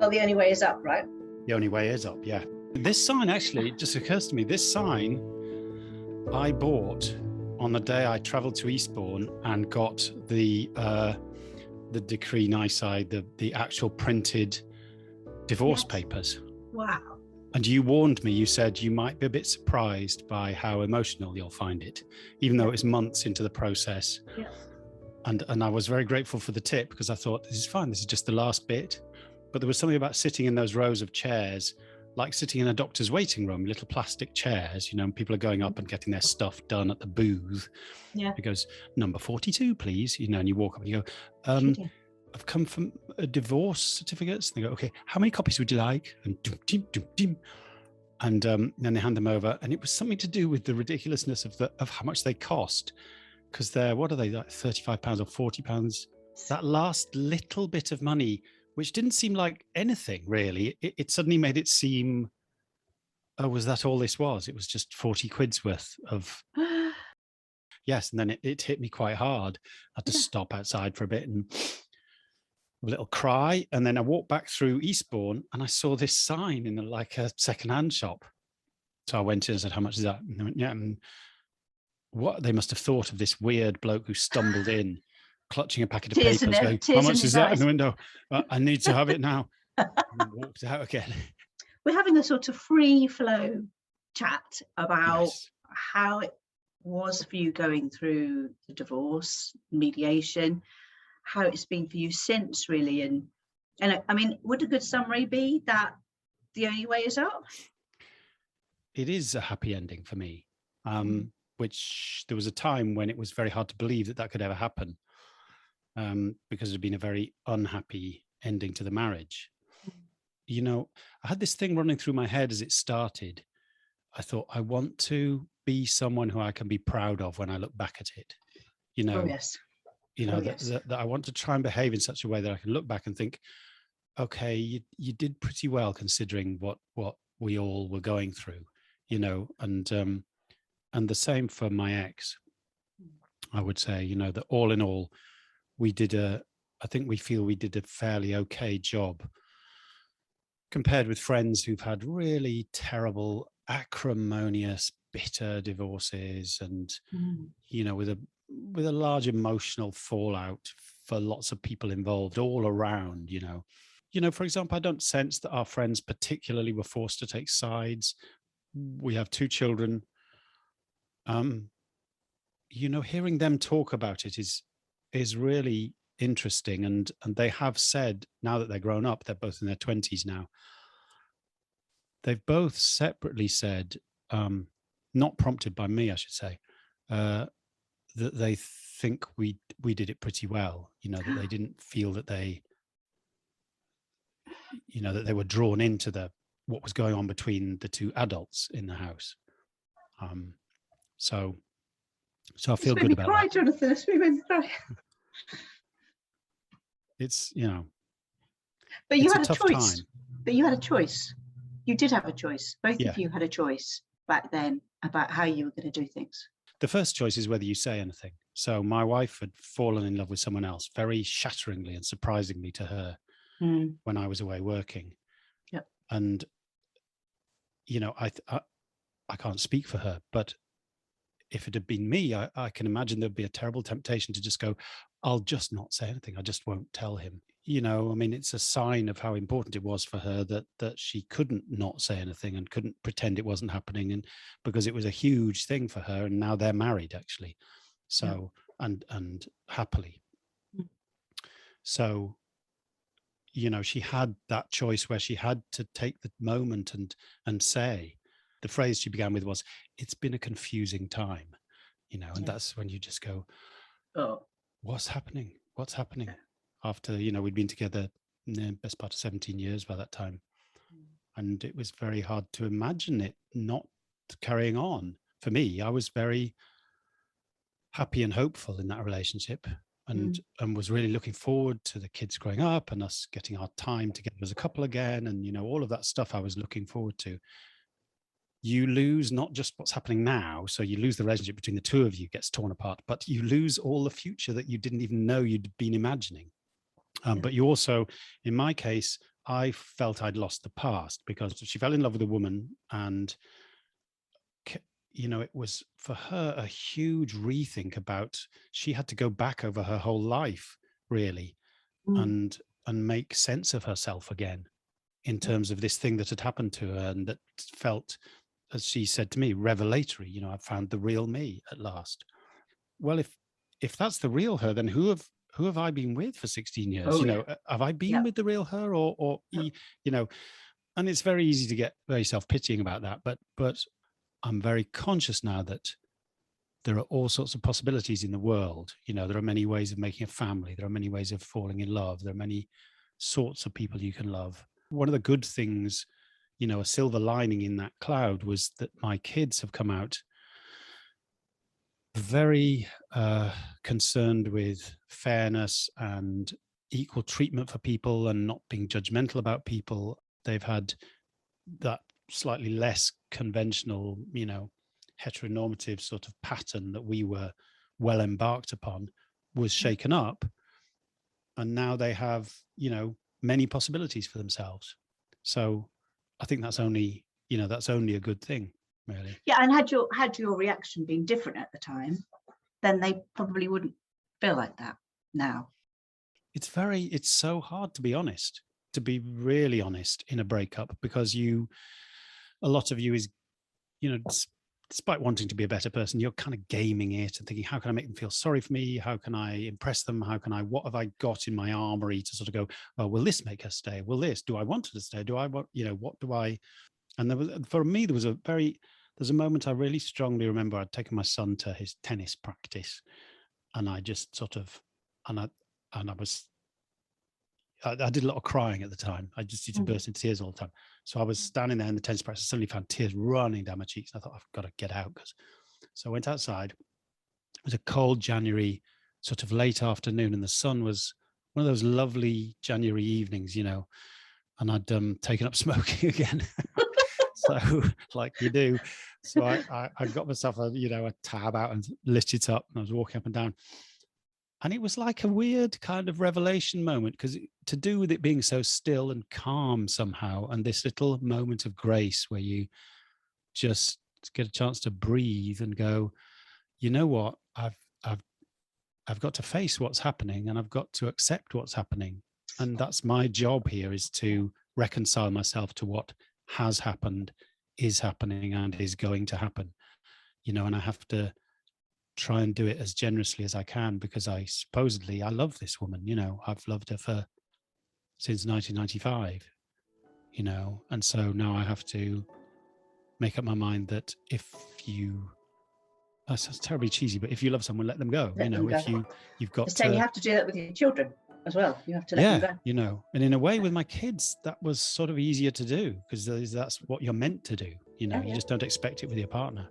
Well, the only way is up, right? The only way is up, yeah. This sign, actually, it just occurs to me, this sign I bought on the day I travelled to Eastbourne and got the decree nisi, the actual printed divorce papers. Wow. And you warned me, you said you might be a bit surprised by how emotional you'll find it, even though it's months into the process. Yeah. And I was very grateful for the tip, because I thought, this is fine, this is just the last bit. But there was something about sitting in those rows of chairs, like sitting in a doctor's waiting room, little plastic chairs, and people are going up and getting their stuff done at the booth. Yeah. It goes, number 42, please, and you walk up and you go, I've come from a divorce certificates. And they go, okay, how many copies would you like? And then they hand them over. And it was something to do with the ridiculousness of how much they cost. Because they're, what are they, like £35 or £40? That last little bit of money, which didn't seem like anything really, it suddenly made it seem, oh, was that all this was? It was just 40 quid's worth of, yes. And then it hit me quite hard. I had to stop outside for a bit and a little cry. And then I walked back through Eastbourne and I saw this sign in like a secondhand shop. So I went in and said, how much is that? And they went, yeah. And what they must have thought of this weird bloke who stumbled in, clutching a packet of papers, going, how much is that in the window? I need to have it now. And walked out again. We're having a sort of free flow chat about how it was for you going through the divorce, mediation, how it's been for you since, really. And I mean, would a good summary be that the only way is up? It is a happy ending for me, which there was a time when it was very hard to believe that could ever happen, because it had been a very unhappy ending to the marriage. I had this thing running through my head as it started. I thought, I want to be someone who I can be proud of when I look back at it. That I want to try and behave in such a way that I can look back and think, okay, you did pretty well considering what we all were going through, and the same for my ex. I would say, that all in all, I think we feel we did a fairly okay job compared with friends who've had really terrible, acrimonious, bitter divorces and, with a large emotional fallout for lots of people involved all around, for example, I don't sense that our friends particularly were forced to take sides. We have 2 children. Hearing them talk about it is really interesting. And they have said, now that they're grown up, they're both in their 20s now, they've both separately said, not prompted by me, I should say, that they think we did it pretty well, that they didn't feel that they were drawn into what was going on between the 2 adults in the house. So I feel good about that. Jonathan, it's made me cry. It's, but you had a choice. Time. But you had a choice. You did have a choice. Both of you had a choice back then about how you were going to do things. The first choice is whether you say anything. So my wife had fallen in love with someone else, very shatteringly and surprisingly to her, when I was away working. Yep. And, I can't speak for her, but if it had been me, I can imagine there'd be a terrible temptation to just go, I'll just not say anything. I just won't tell him. It's a sign of how important it was for her that she couldn't not say anything and couldn't pretend it wasn't happening. And because it was a huge thing for her, and now they're married actually. So, and happily. So, she had that choice where she had to take the moment and say, the phrase she began with was, it's been a confusing time, and that's when you just go, oh, what's happening? What's happening? After, we'd been together in the best part of 17 years by that time. And it was very hard to imagine it not carrying on. For me, I was very happy and hopeful in that relationship and was really looking forward to the kids growing up and us getting our time together as a couple again. And, all of that stuff I was looking forward to. You lose not just what's happening now, so you lose the relationship between the 2 of you gets torn apart, but you lose all the future that you didn't even know you'd been imagining. But you also, in my case, I felt I'd lost the past, because she fell in love with a woman, and it was for her a huge rethink about, she had to go back over her whole life, really, Mm. and make sense of herself again, in terms of this thing that had happened to her, and that felt, as she said to me, revelatory. I found the real me at last. Well, if that's the real her, then who have I been with for 16 years? Oh yeah. Have I been Yeah. with the real her, or and it's very easy to get very self-pitying about that, but I'm very conscious now that there are all sorts of possibilities in the world. There are many ways of making a family. There are many ways of falling in love. There are many sorts of people you can love. One of the good things, a silver lining in that cloud, was that my kids have come out very concerned with fairness and equal treatment for people, and not being judgmental about people. They've had that slightly less conventional, heteronormative sort of pattern that we were well embarked upon was shaken up. And now they have, many possibilities for themselves. So I think that's only a good thing, really. Yeah, and had your reaction been different at the time, then they probably wouldn't feel like that now. It's so hard to be honest, to be really honest in a breakup, because a lot of you is, despite wanting to be a better person, you're kind of gaming it and thinking, how can I make them feel sorry for me? How can I impress them? What have I got in my armory to sort of go, oh, will this make her stay? Do I want her to stay? Do I want, what do I? And for me, there's a moment I really strongly remember. I'd taken my son to his tennis practice, and I just sort of, I did a lot of crying at the time. I just used to burst into tears all the time. So I was standing there in the tennis practice, suddenly found tears running down my cheeks. And I thought, I've got to get out. So I went outside. It was a cold January, sort of late afternoon, and the sun was one of those lovely January evenings, and I'd taken up smoking again. So like you do. So I got myself a tab out and lit it up, and I was walking up and down. And it was like a weird kind of revelation moment, because to do with it being so still and calm somehow, and this little moment of grace where you just get a chance to breathe and go, you know what, I've got to face what's happening, and I've got to accept what's happening. And that's my job here, is to reconcile myself to what has happened, is happening, and is going to happen. And I have to try and do it as generously as I can, because I love this woman. I've loved her since 1995, and so now I have to make up my mind that that's terribly cheesy, but if you love someone, let them go. Let them go. If you've got to, you have to do that with your children as well. You have to let them go. And in a way with my kids, that was sort of easier to do, because that's what you're meant to do. You just don't expect it with your partner.